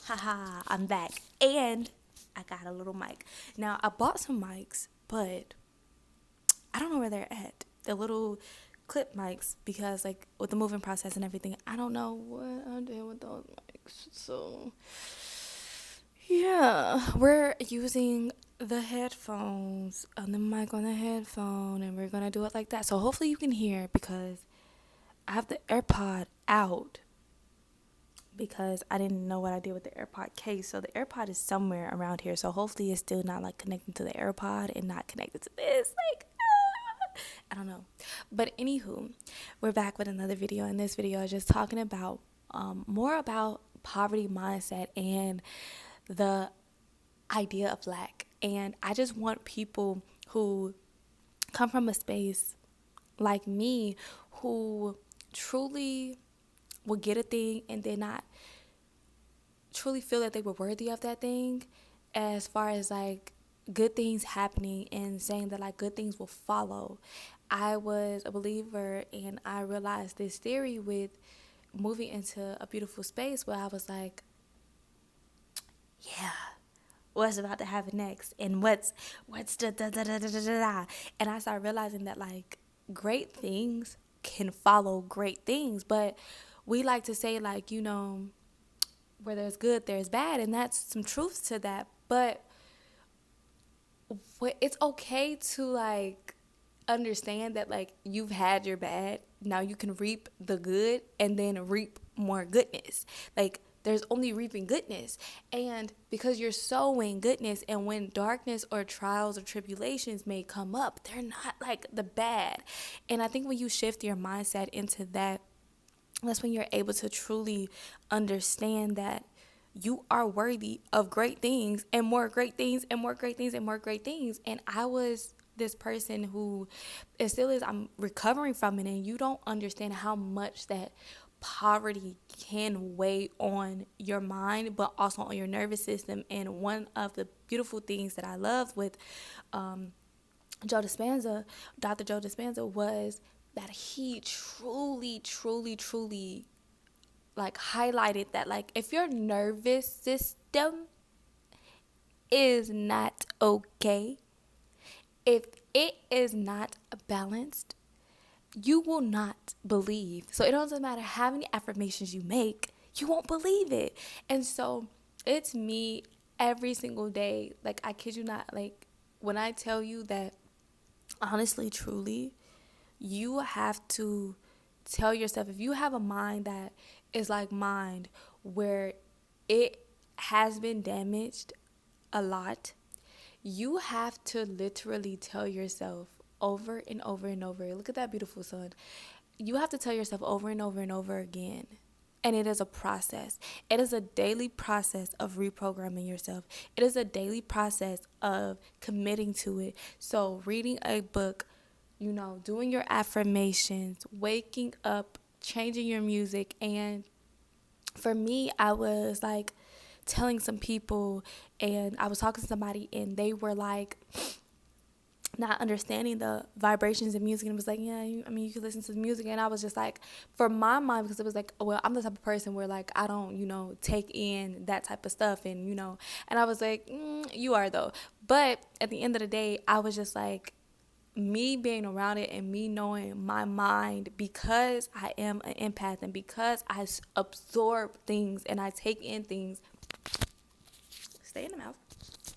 Haha, I'm back. And I got a little mic. Now, I bought some mics, but I don't know where they're at. The little clip mics, because, like, with the moving process and everything, I don't know what I did with those mics. So, yeah, we're using the headphones on the mic on the headphone, and we're gonna do it like that. So, hopefully, you can hear because I have the AirPod out because I didn't know what I did with the AirPod case. So the AirPod is somewhere around here. So hopefully it's still not like connected to the AirPod and not connected to this. Like, I don't know. But anywho, we're back with another video. In this video, I was just talking about more about poverty mindset and the idea of lack. And I just want people who come from a space like me who truly will get a thing and then not truly feel that they were worthy of that thing, as far as like good things happening and saying that like good things will follow. I was a believer and I realized this theory with moving into a beautiful space where I was like, yeah, what's about to happen next, and what's the da da da da da da, and I started realizing that like great things can follow great things. But we like to say, like, where there's good, there's bad, and that's some truth to that. But it's okay to like understand that like you've had your bad, now you can reap the good and then reap more goodness. Like, there's only reaping goodness, and because you're sowing goodness, and when darkness or trials or tribulations may come up, they're not like the bad. And I think when you shift your mindset into that, that's when you're able to truly understand that you are worthy of great things and more great things and more great things and more great things. And I was this person who, it still is, I'm recovering from it, and you don't understand how much that poverty can weigh on your mind, but also on your nervous system. And one of the beautiful things that I love with Joe Dispenza, Dr. Joe Dispenza, was that he truly, truly, truly like highlighted that like if your nervous system is not okay, if it is not balanced, you will not believe. So it doesn't matter how many affirmations you make, you won't believe it. And so it's me every single day. Like, I kid you not, like when I tell you that, honestly, truly, you have to tell yourself, if you have a mind that is like mine, where it has been damaged a lot, you have to literally tell yourself over and over and over, look at that beautiful sun. You have to tell yourself over and over and over again. And it is a process. It is a daily process of reprogramming yourself. It is a daily process of committing to it. So reading a book, doing your affirmations, waking up, changing your music. And for me, I was like telling some people, and I was talking to somebody, and they were like not understanding the vibrations of music, and it was like, yeah, you can listen to the music. And I was just like, for my mind, because it was like, well, I'm the type of person where like I don't take in that type of stuff, and and I was like, you are though. But at the end of the day, I was just like, me being around it and me knowing my mind, because I am an empath and because I absorb things and I take in things, stay in the mouth,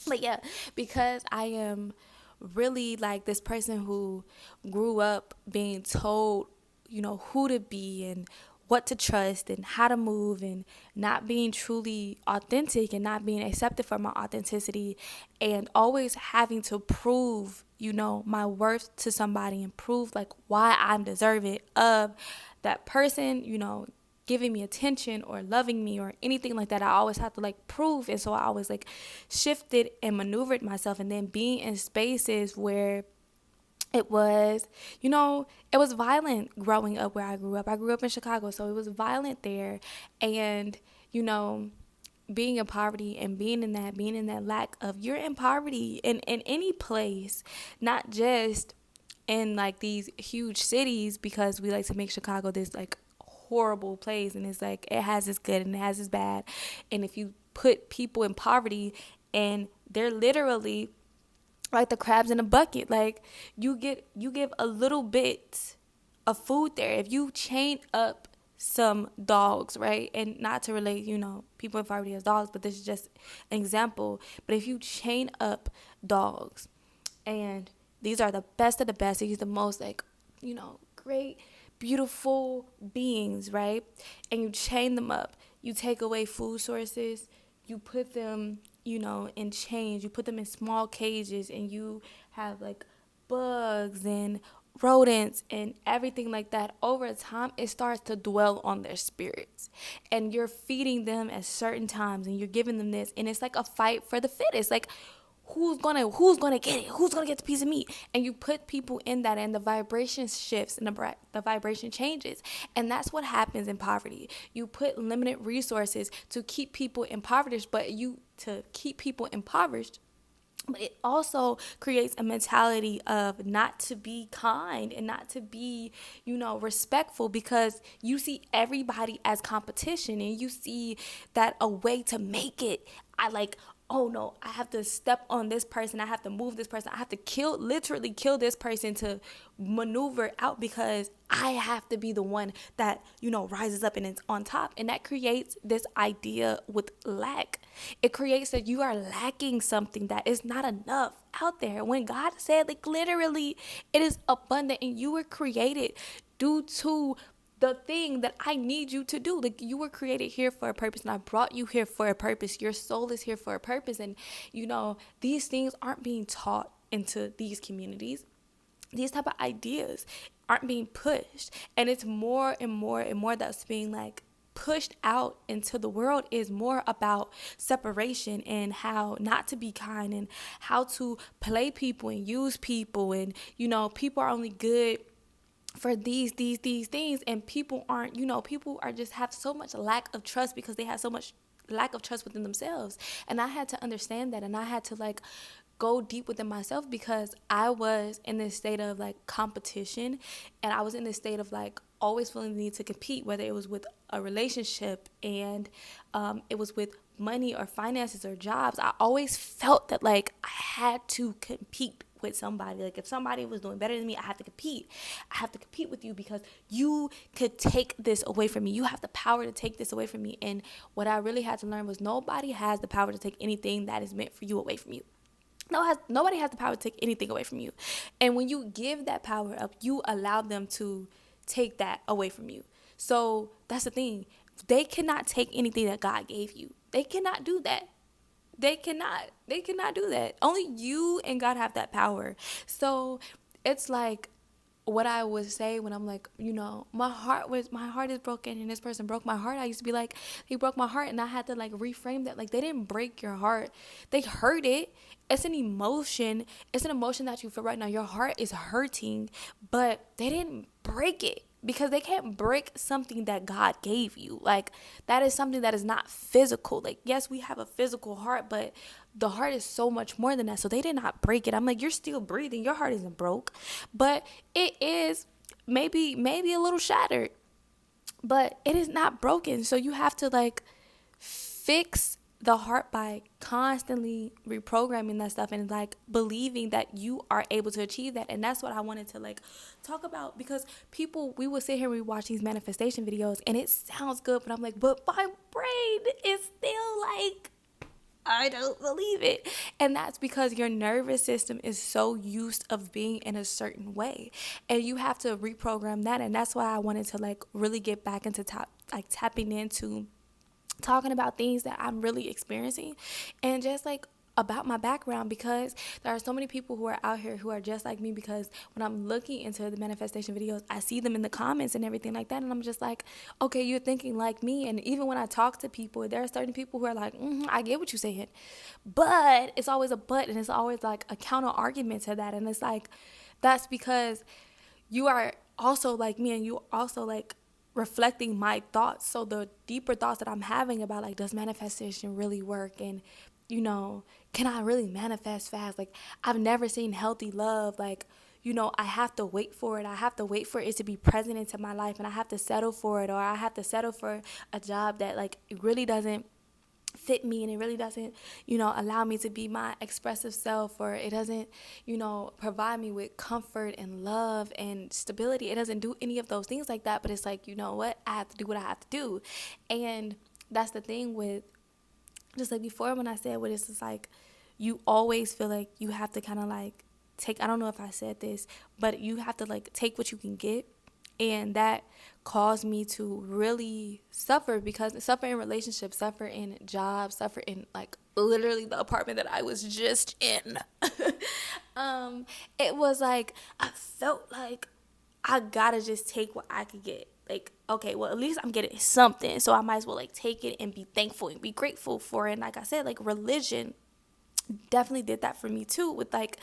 but yeah, because I am really like this person who grew up being told, who to be and what to trust and how to move, and not being truly authentic and not being accepted for my authenticity, and always having to prove, my worth to somebody and prove like why I'm deserving of that person, giving me attention or loving me or anything like that. I always have to like prove. And so I always like shifted and maneuvered myself, and then being in spaces where it was, it was violent growing up where I grew up. I grew up in Chicago, so it was violent there. And, being in poverty and being in that lack of, you're in poverty in any place, not just in like these huge cities, because we like to make Chicago this like horrible place, and it's like it has its good and it has its bad. And if you put people in poverty, and they're literally like the crabs in a bucket. Like you give a little bit of food there. If you chain up some dogs, right? And not to relate, people in poverty as dogs, but this is just an example. But if you chain up dogs, and these are the best of the best, these are the most like, great, beautiful beings, right? And you chain them up. You take away food sources, you put them, in chains, you put them in small cages, and you have like bugs and rodents and everything like that. Over time, it starts to dwell on their spirits, and you're feeding them at certain times, and you're giving them this, and it's like a fight for the fittest. Like, who's gonna get it? Who's gonna get the piece of meat? And you put people in that, and the vibration shifts, and the vibration changes. And that's what happens in poverty. You put limited resources to keep people impoverished, but but it also creates a mentality of not to be kind and not to be, respectful, because you see everybody as competition, and you see that a way to make it. Oh no, I have to step on this person. I have to move this person. I have to literally kill this person to maneuver out, because I have to be the one that, rises up and is on top. And that creates this idea with lack. It creates that you are lacking something, that is not enough out there. When God said, like, literally, it is abundant, and you were created due to the thing that I need you to do. Like, you were created here for a purpose, and I brought you here for a purpose. Your soul is here for a purpose. And, these things aren't being taught into these communities. These type of ideas aren't being pushed. And it's more and more and more that's being like pushed out into the world, is more about separation and how not to be kind and how to play people and use people. And, people are only good for these things, and people aren't, people are just have so much lack of trust, because they have so much lack of trust within themselves. And I had to understand that, and I had to like go deep within myself, because I was in this state of like competition, and I was in this state of like always feeling the need to compete, whether it was with a relationship, and it was with money or finances or jobs. I always felt that like I had to compete with somebody. Like, if somebody was doing better than me, I have to compete. I have to compete with you, because you could take this away from me. You have the power to take this away from me. And what I really had to learn was nobody has the power to take anything that is meant for you away from you. Nobody has the power to take anything away from you. And when you give that power up, you allow them to take that away from you. So that's the thing. They cannot take anything that God gave you. They cannot do that. They cannot do that. Only you and God have that power. So it's like what I would say when I'm like, my heart is broken, and this person broke my heart. I used to be like, he broke my heart, and I had to like reframe that. Like, they didn't break your heart. They hurt it. It's an emotion. It's an emotion that you feel right now. Your heart is hurting, but they didn't break it, because they can't break something that God gave you. Like, that is something that is not physical. Like, yes, we have a physical heart, but the heart is so much more than that. So they did not break it. I'm like, you're still breathing. Your heart isn't broke, but it is maybe a little shattered, but it is not broken. So you have to like fix the heart by constantly reprogramming that stuff, and like believing that you are able to achieve that. And that's what I wanted to like talk about, because we will sit here and we watch these manifestation videos, and it sounds good, but I'm like, but my brain is still like, I don't believe it. And that's because your nervous system is so used of being in a certain way, and you have to reprogram that. And that's why I wanted to like really get back into tapping into talking about things that I'm really experiencing, and just like about my background, because there are so many people who are out here who are just like me. Because when I'm looking into the manifestation videos, I see them in the comments and everything like that, and I'm just like, okay, you're thinking like me. And even when I talk to people, there are certain people who are like, I get what you're saying, but it's always a but, and it's always like a counter argument to that. And it's like, that's because you are also like me, and you also like reflecting my thoughts. So the deeper thoughts that I'm having about like, does manifestation really work? And can I really manifest fast? Like, I've never seen healthy love. Like, I have to wait for it. I have to wait for it to be present into my life, and I have to settle for it, or I have to settle for a job that like it really doesn't fit me, and it really doesn't, allow me to be my expressive self, or it doesn't, provide me with comfort and love and stability. It doesn't do any of those things like that. But it's like, you know what? I have to do what I have to do. And that's the thing with, just like before when I said what it's just like, you always feel like you have to kind of like take, I don't know if I said this, but you have to like take what you can get. And that caused me to really suffer, because suffer in relationships, suffer in jobs, suffer in like literally the apartment that I was just in. It was like, I felt like I gotta just take what I could get. Like, okay, well, at least I'm getting something, so I might as well like take it and be thankful and be grateful for it. And like I said, like religion definitely did that for me too, with like,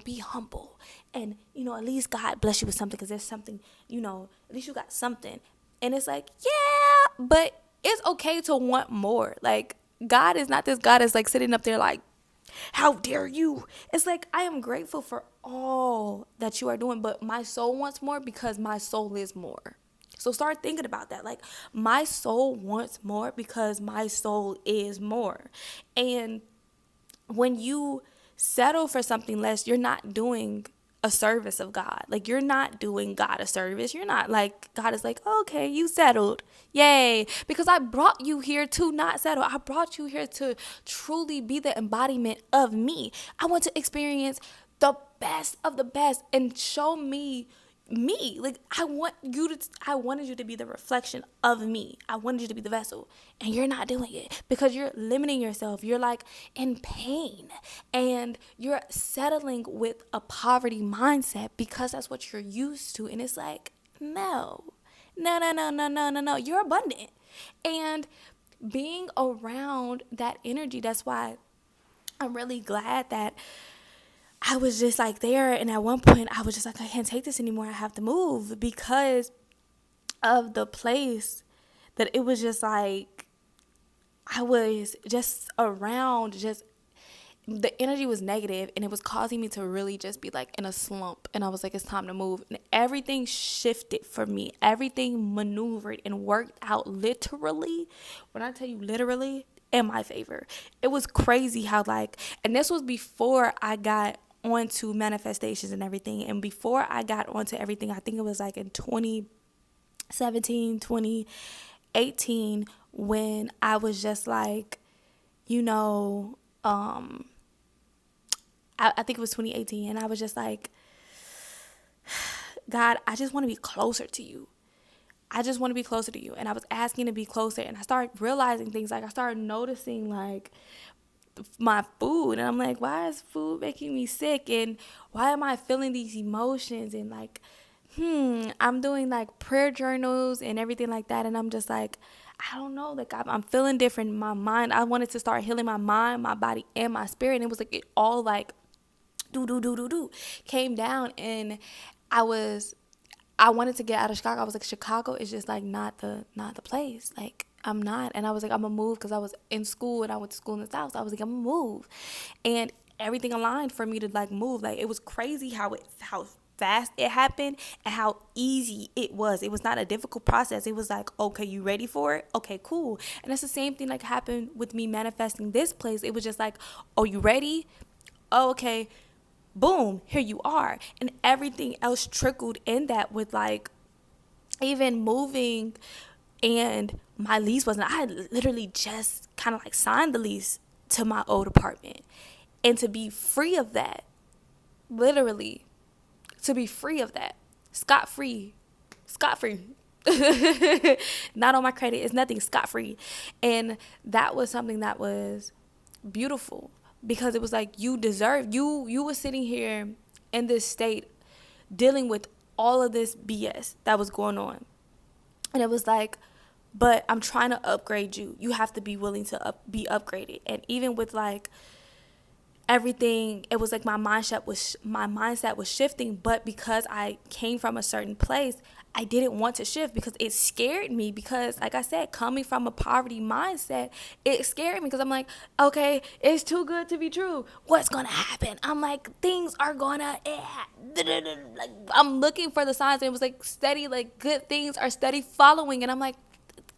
be humble, and at least God bless you with something, because there's something, at least you got something. And it's like, yeah, but it's okay to want more. Like, God is not this God that's like sitting up there like, how dare you? It's like, I am grateful for all that you are doing, but my soul wants more, because my soul is more. So start thinking about that. Like, my soul wants more because my soul is more. And when you settle for something less, you're not doing a service of God. Like, you're not doing God a service. You're not like, God is like, okay, you settled. Yay. Because I brought you here to not settle. I brought you here to truly be the embodiment of me. I want to experience the best of the best and show me. Like, I wanted you to be the reflection of me. I wanted you to be the vessel, and you're not doing it because you're limiting yourself. You're like in pain, and you're settling with a poverty mindset because that's what you're used to. And it's like, no. You're abundant. And being around that energy, that's why I'm really glad that I was just like there, and at one point I was just like, I can't take this anymore. I have to move, because of the place that it was just like, I was just around, just the energy was negative, and it was causing me to really just be like in a slump. And I was like, it's time to move. And everything shifted for me. Everything maneuvered and worked out literally. When I tell you literally, in my favor. It was crazy how like, and this was before I got onto manifestations and everything. And before I got onto everything, I think it was like in 2017, 2018, when I was just like, I think it was 2018, and I was just like, God, I just want to be closer to you. I just want to be closer to you. And I was asking to be closer, and I started realizing things. Like, I started noticing like my food, and I'm like, why is food making me sick, and why am I feeling these emotions? And like, I'm doing like prayer journals and everything like that, and I'm just like, I don't know, like I'm feeling different in my mind. I wanted to start healing my mind, my body, and my spirit. And it was like, it all like came down, and I wanted to get out of Chicago. I was like, Chicago is just like not the place. Like, I'm not. And I was like, I'm gonna move, because I was in school and I went to school in the South. So I was like, I'm gonna move. And everything aligned for me to like move. Like, it was crazy how fast it happened and how easy it was. It was not a difficult process. It was like, okay, you ready for it? Okay, cool. And that's the same thing like happened with me manifesting this place. It was just like, oh, you ready? Oh, okay. Boom, here you are. And everything else trickled in that, with like even moving, and my lease wasn't, I had literally just kind of like signed the lease to my old apartment. And to be free of that, literally, to be free of that, scot-free. Not on my credit, it's nothing, scot-free. And that was something that was beautiful, because it was like, you were sitting here in this state dealing with all of this BS that was going on. And it was like, but I'm trying to upgrade you. You have to be willing to be upgraded. And even with like everything, it was like my mindset was shifting. But because I came from a certain place, I didn't want to shift, because it scared me. Because like I said, coming from a poverty mindset, it scared me, because I'm like, okay, it's too good to be true. What's gonna happen? I'm like, things are gonna like, I'm looking for the signs, and it was like steady, like good things are steady following. And I'm like,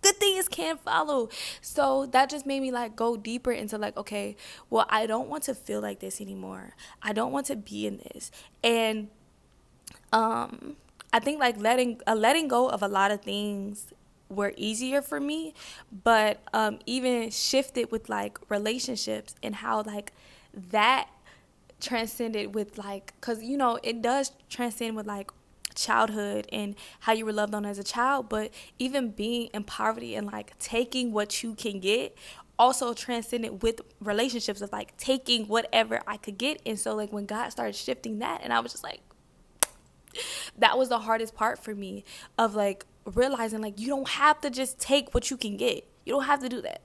good things can follow. So that just made me like go deeper into like, okay, well, I don't want to feel like this anymore. I don't want to be in this. And I think like letting go of a lot of things were easier for me, but even shifted with like relationships and how like that transcended with like, because you know it does transcend with like childhood and how you were loved on as a child, but even being in poverty and like taking what you can get also transcended with relationships of like taking whatever I could get. And so like when God started shifting that, and I was just like, that was the hardest part for me, of like realizing like you don't have to just take what you can get. You don't have to do that.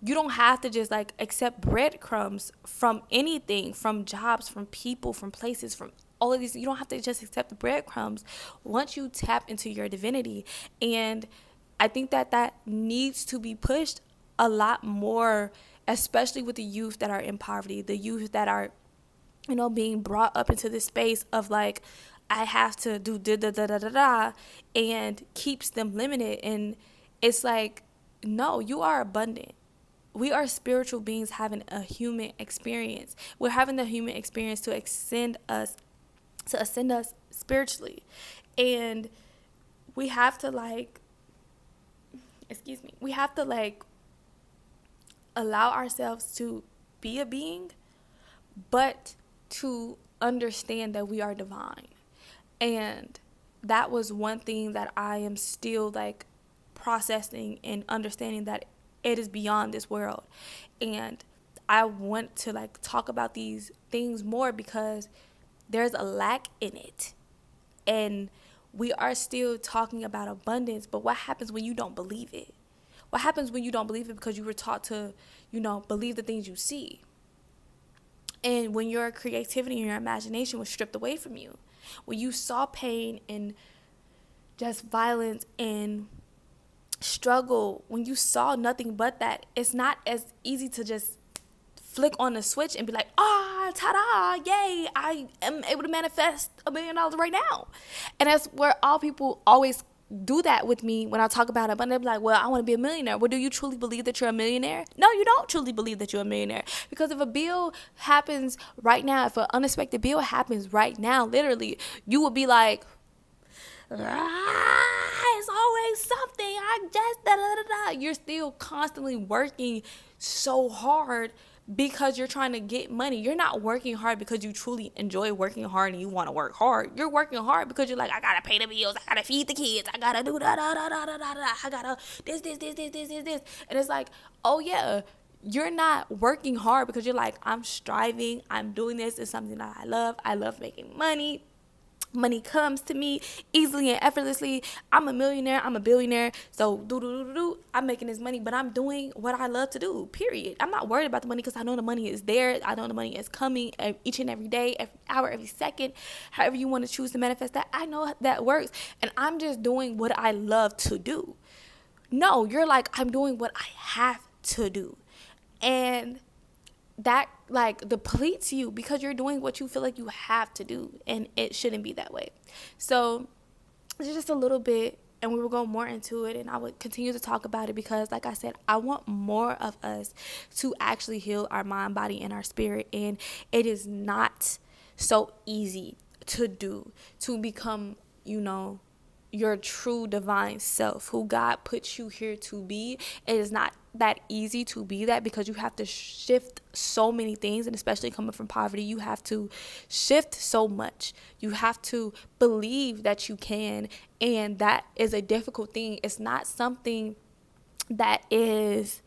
You don't have to just like accept breadcrumbs from anything, from jobs, from people, from places, from all of these. You don't have to just accept the breadcrumbs once you tap into your divinity. And I think that that needs to be pushed a lot more, especially with the youth that are in poverty, the youth that are, you know, being brought up into this space of like, I have to do da da da da da da, and keeps them limited. And it's like, no, you are abundant. We are spiritual beings having a human experience. We're having the human experience to ascend us spiritually. And we have to like, we have to like allow ourselves to be a being, but to understand that we are divine. And that was one thing that I am still like processing and understanding, that it is beyond this world. And I want to like talk about these things more because there's a lack in it. And we are still talking about abundance, but what happens when you don't believe it? What happens when you don't believe it because you were taught to, you know, believe the things you see? And when your creativity and your imagination was stripped away from you, when you saw pain and just violence and struggle, when you saw nothing but that, it's not as easy to just flick on the switch and be like, ta-da, yay, I am able to manifest $1 million right now. And that's where all people always do that with me when I talk about it. But they're like, well, I want to be a millionaire. Well, do you truly believe that you're a millionaire? No, you don't truly believe that you're a millionaire. Because if a bill happens right now, if an unexpected bill happens right now, literally, you will be like, it's always something. I just da da da da. You're still constantly working so hard because you're trying to get money. You're not working hard because you truly enjoy working hard and you want to work hard. You're working hard because you're like, I gotta pay the bills, I gotta feed the kids, I gotta do da da da da da da da. I gotta this. And it's like, oh yeah, you're not working hard because you're like, I'm striving, I'm doing this. It's something that I love. I love making money. Money comes to me easily and effortlessly. I'm a millionaire. I'm a billionaire. So I'm making this money, but I'm doing what I love to do, period. I'm not worried about the money because I know the money is there. I know the money is coming each and every day, every hour, every second, however you want to choose to manifest that. I know that works. And I'm just doing what I love to do. No, you're like, I'm doing what I have to do. And that like depletes you because you're doing what you feel like you have to do, and it shouldn't be that way. So it's just a little bit, and we will go more into it, and I would continue to talk about it because, like I said, I want more of us to actually heal our mind, body, and our spirit. And it is not so easy to do, to become, you know, your true divine self, who God puts you here to be. It is not that easy to be that because you have to shift so many things, and especially coming from poverty, you have to shift so much. You have to believe that you can, and that is a difficult thing. It's not something that is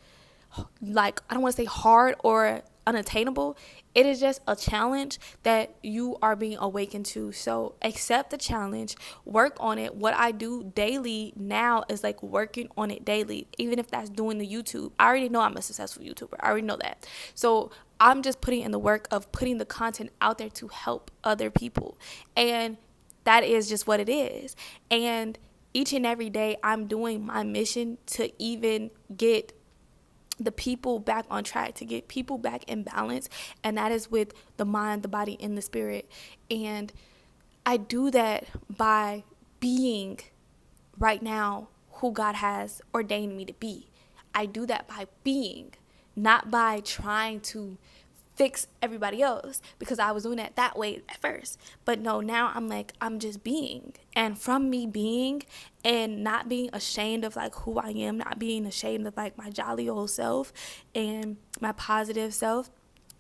like, I don't want to say hard or unattainable. It is just a challenge that you are being awakened to. So accept the challenge, work on it. What I do daily now is like working on it daily, even if that's doing the YouTube. I already know I'm a successful YouTuber. I already know that. So I'm just putting in the work of putting the content out there to help other people. And that is just what it is. And each and every day I'm doing my mission to even get the people back on track, to get people back in balance, and that is with the mind, the body, and the spirit. And I do that by being right now who God has ordained me to be. I do that by being, not by trying to fix everybody else, because I was doing it that way at first. But no, now I'm like, I'm just being. And from me being and not being ashamed of like who I am, not being ashamed of like my jolly old self and my positive self,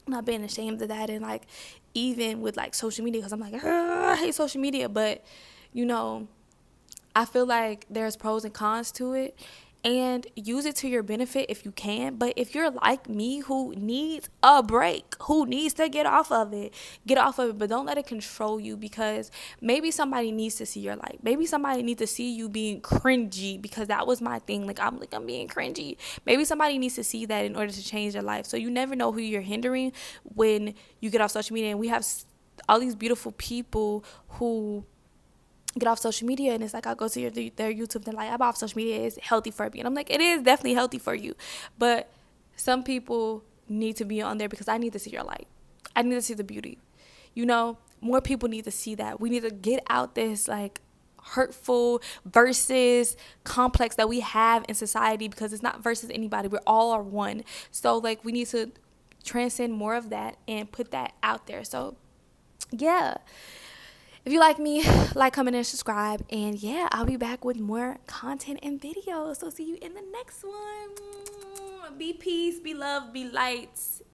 not being ashamed of that. And like, even with like social media, because I'm like, I hate social media, but you know, I feel like there's pros and cons to it, and use it to your benefit if you can. But if you're like me, who needs a break, who needs to get off of it, get off of it. But don't let it control you, because maybe somebody needs to see your light. Maybe somebody needs to see you being cringy, because that was my thing. I'm being cringy. Maybe somebody needs to see that in order to change their life. So you never know who you're hindering when you get off social media. And we have all these beautiful people who get off social media, and it's like, I'll go to their YouTube, they're like, I'm off social media, it's healthy for me. And I'm like, it is definitely healthy for you, but some people need to be on there because I need to see your light. I need to see the beauty. More people need to see that. We need to get out this like hurtful versus complex that we have in society, because it's not versus anybody, we're all are one. So like, we need to transcend more of that and put that out there. So yeah, if you like me, like, comment, and subscribe. And yeah, I'll be back with more content and videos. So see you in the next one. Be peace, be love, be lights.